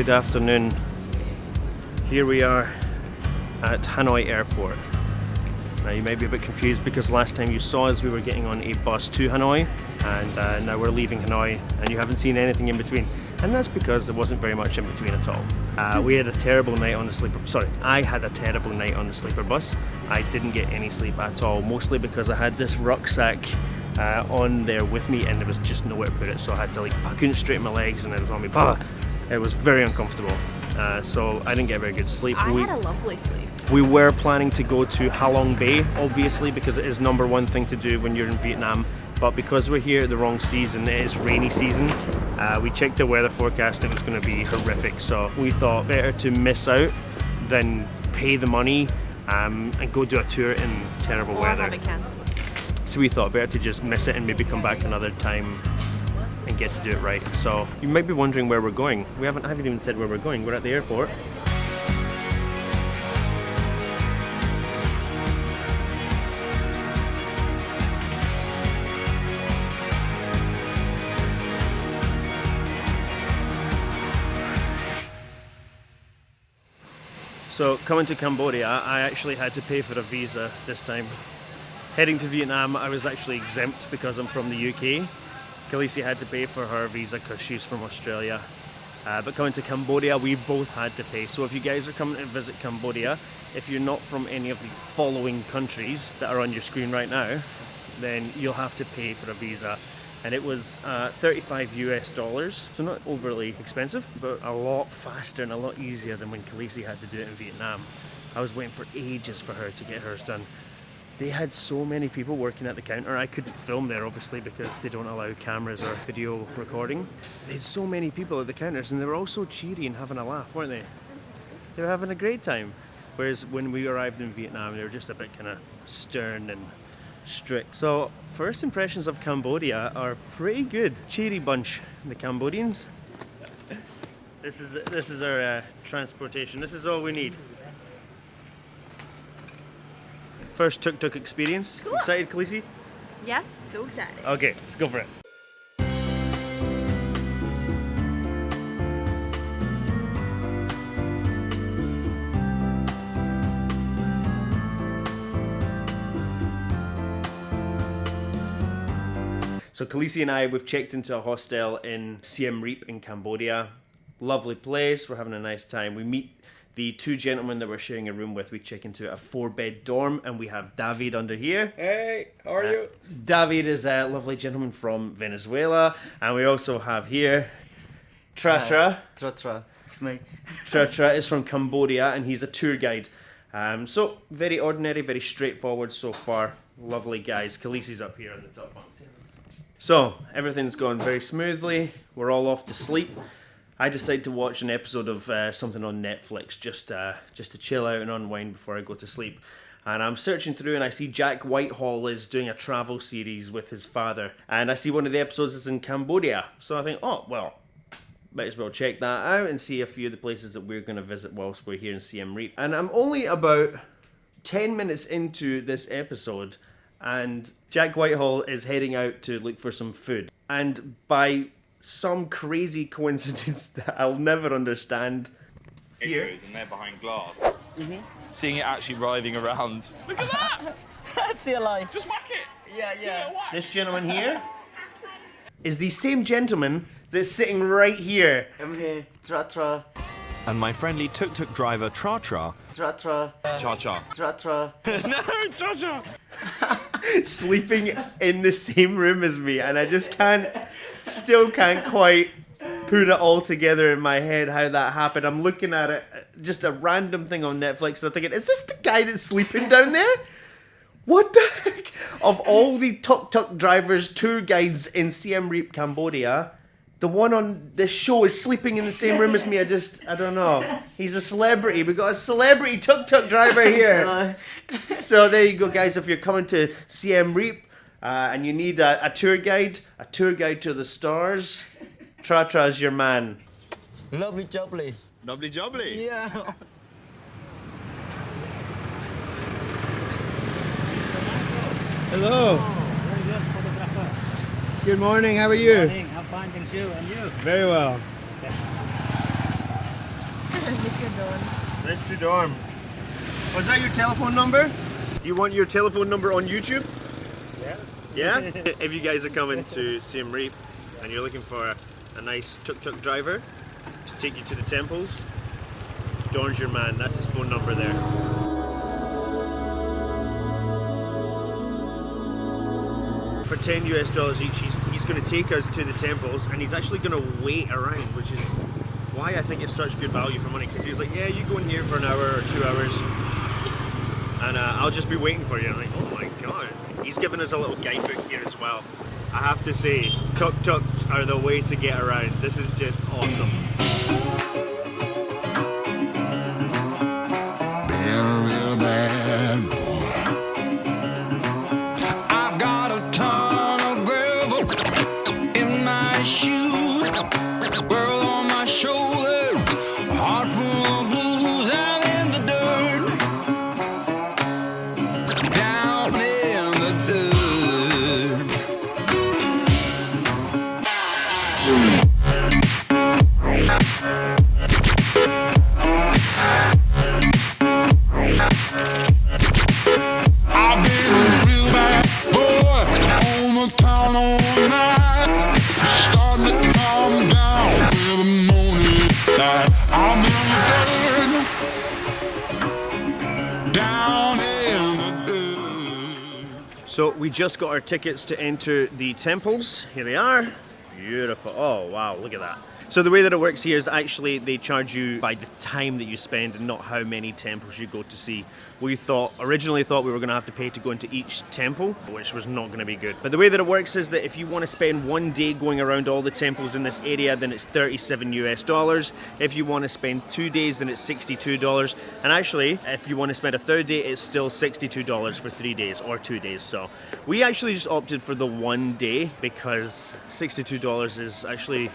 Good afternoon. Here we are at Hanoi Airport. Now you may be a bit confused because last time you saw us we were getting on a bus to Hanoi, and now we're leaving Hanoi and you haven't seen anything in between. And that's because there wasn't very much in between at all. We had a terrible night on the sleeper, I had a terrible night on the sleeper bus. I didn't get any sleep at all, mostly because I had this rucksack on there with me and there was just nowhere to put it, so I had to I couldn't straighten my legs and it was on me. It was very uncomfortable, so I didn't get very good sleep. I had a lovely sleep. We were planning to go to Halong Bay, obviously, because it is #1 thing to do when you're in Vietnam. But because we're here at the wrong season, it is rainy season, we checked the weather forecast, it was going to be horrific. So we thought better to miss out than pay the money and go do a tour in terrible weather. Have it cancelled. So we thought better to just miss it and maybe come back another time and get to do it right. So you might be wondering where we're going. I haven't even said where we're going. We're at the airport. So coming to Cambodia, I actually had to pay for a visa this time. Heading to Vietnam, I was actually exempt because I'm from the UK. Khaleesi had to pay for her visa because she's from Australia. But coming to Cambodia, we both had to pay. So if you guys are coming to visit Cambodia, if you're not from any of the following countries that are on your screen right now, then you'll have to pay for a visa. And it was $35 US, so not overly expensive, but a lot faster and a lot easier than when Khaleesi had to do it in Vietnam. I was waiting for ages for her to get hers done. They had so many people working at the counter. I couldn't film there obviously because they don't allow cameras or video recording. They had so many people at the counters and they were all so cheery and having a laugh, weren't they? They were having a great time. Whereas when we arrived in Vietnam, they were just a bit kind of stern and strict. So first impressions of Cambodia are pretty good. Cheery bunch, the Cambodians. This is our transportation. This is all we need. First tuk-tuk experience. Cool. Excited, Khaleesi? Yes, so excited. Okay, let's go for it. So Khaleesi and I, we've checked into a hostel in Siem Reap in Cambodia. Lovely place, we're having a nice time. We meet the two gentlemen that we're sharing a room with. We check into a 4-bed dorm and we have David under here. Hey, how are you? David is a lovely gentleman from Venezuela. And we also have here Tra. Tra, it's me. Tra is from Cambodia and he's a tour guide. So very ordinary, very straightforward so far. Lovely guys. Khaleesi's up here on the top bunk. So everything's going very smoothly. We're all off to sleep. I decided to watch an episode of something on Netflix just to chill out and unwind before I go to sleep. And I'm searching through and I see Jack Whitehall is doing a travel series with his father. And I see one of the episodes is in Cambodia. So I think, oh, well, might as well check that out and see a few of the places that we're going to visit whilst we're here in Siem Reap. And I'm only about 10 minutes into this episode and Jack Whitehall is heading out to look for some food. And by some crazy coincidence that I'll never understand. Here. And they're behind glass. Seeing it actually writhing around. Look at that! That's the lie. Just whack it! Yeah. This gentleman here is the same gentleman that's sitting right here. I'm here. Tra. And my friendly tuk-tuk driver Tra. Tra. Cha-cha. Tra. No, cha-cha! Sleeping in the same room as me, and I just still can't quite put it all together in my head how that happened. I'm looking at it, just a random thing on Netflix, and I'm thinking, is this the guy that's sleeping down there? What the heck? Of all the tuk-tuk drivers, tour guides in Siem Reap, Cambodia, the one on this show is sleeping in the same room as me. I don't know. He's a celebrity. We've got a celebrity tuk-tuk driver here. So there you go, guys. If you're coming to Siem Reap and you need a tour guide to the stars, Tra's your man. Lovely jubbly. Nubbly jubbly. Yeah. Hello. Very good photographer. Good morning. How are you? Morning. I'm fine, thank you. And you? Very well. Mr. Don. Mr. Dorm. Was that your telephone number? You want your telephone number on YouTube? Yeah? If you guys are coming to Siem Reap and you're looking for a nice tuk-tuk driver to take you to the temples, Dorn's your man. That's his phone number there. For $10 US each, he's going to take us to the temples, and he's actually going to wait around, which is why I think it's such good value for money, because he's like, yeah, you go in here for an hour or 2 hours and I'll just be waiting for you. I'm like, oh my god. He's given us a little guidebook here as well. I have to say, tuk-tuks are the way to get around. This is just awesome. Been a real bad boy. I've got a ton of gravel in my shoes, world on my shoulders, a heart full of blues, and in the dirt, down in the dirt. I've been a real bad boy on the town all night, starting to calm down with the morning light. I'm in the dirt, down in the dirt. So we just got our tickets to enter the temples. Here they are. Beautiful. Oh wow, look at that. So the way that it works here is actually they charge you by the time that you spend and not how many temples you go to see. We originally thought we were going to have to pay to go into each temple, which was not going to be good. But the way that it works is that if you want to spend one day going around all the temples in this area, then it's $37 US. If you want to spend 2 days, then it's $62. And actually, if you want to spend a third day, it's still $62 for 3 days or 2 days. So we actually just opted for the 1 day because $62 is actually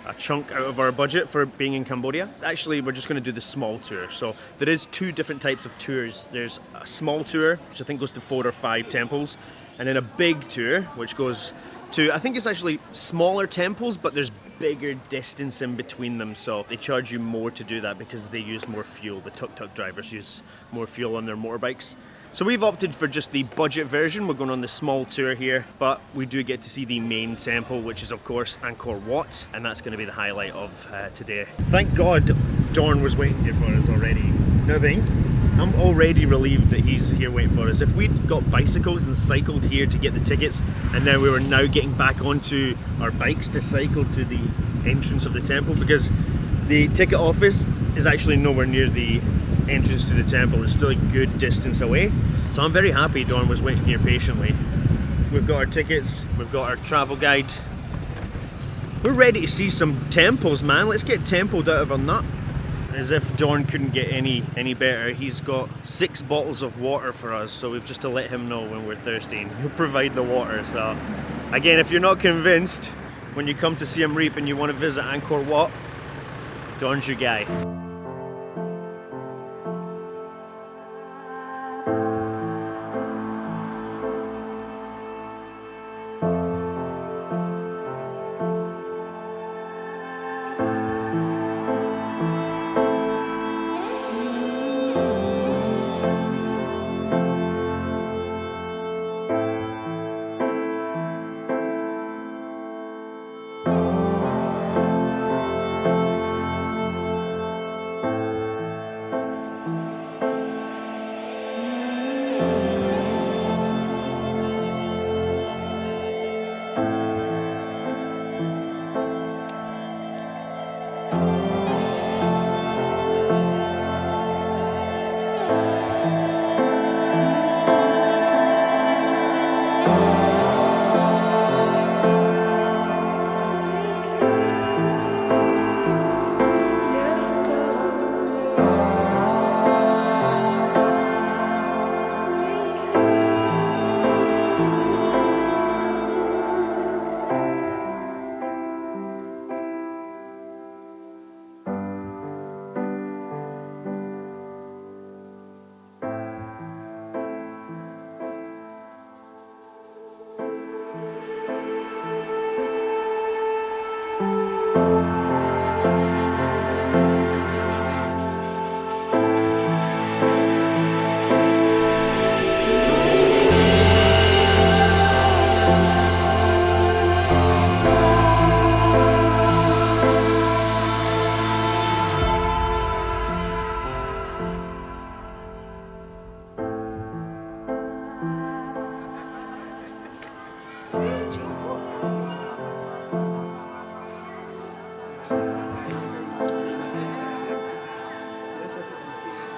a chunk out of our budget for being in Cambodia. Actually, we're just going to do the small tour. So there is 2 different types of tours. There's a small tour, which I think goes to 4 or 5 temples, and then a big tour, which goes to, I think it's actually smaller temples, but there's bigger distance in between them, so they charge you more to do that because they use more fuel. The tuk-tuk drivers use more fuel on their motorbikes. So we've opted for just the budget version. We're going on the small tour here, but we do get to see the main temple, which is of course Angkor Wat, and that's going to be the highlight of today. Thank God Dorn was waiting here for us already. No think? I'm already relieved that he's here waiting for us. If we'd got bicycles and cycled here to get the tickets, and then we were now getting back onto our bikes to cycle to the entrance of the temple, because the ticket office is actually nowhere near the entrance to the temple. It's still a good distance away. So I'm very happy Dorn was waiting here patiently. We've got our tickets, we've got our travel guide. We're ready to see some temples, man. Let's get templed out of our nut. As if Dorn couldn't get any better, he's got 6 bottles of water for us, so we've just to let him know when we're thirsty and he'll provide the water. So again, if you're not convinced when you come to Siem Reap and you want to visit Angkor Wat, Dorn's your guy.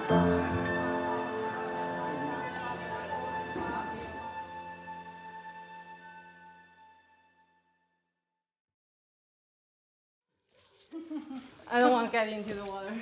I don't want to get into the water.